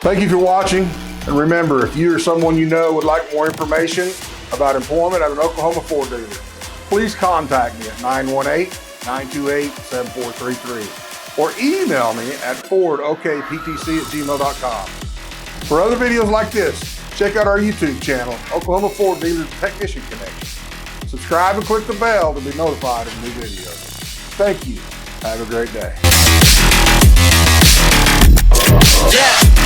Thank you for watching. And remember, if you or someone you know would like more information about employment at an Oklahoma Ford dealer, please contact me at 918-928-7433 or email me at fordokptc@gmail.com. For other videos like this, check out our YouTube channel, Oklahoma Ford Dealers Technician Connection. Subscribe and click the bell to be notified of new videos. Thank you. Have a great day. Yeah.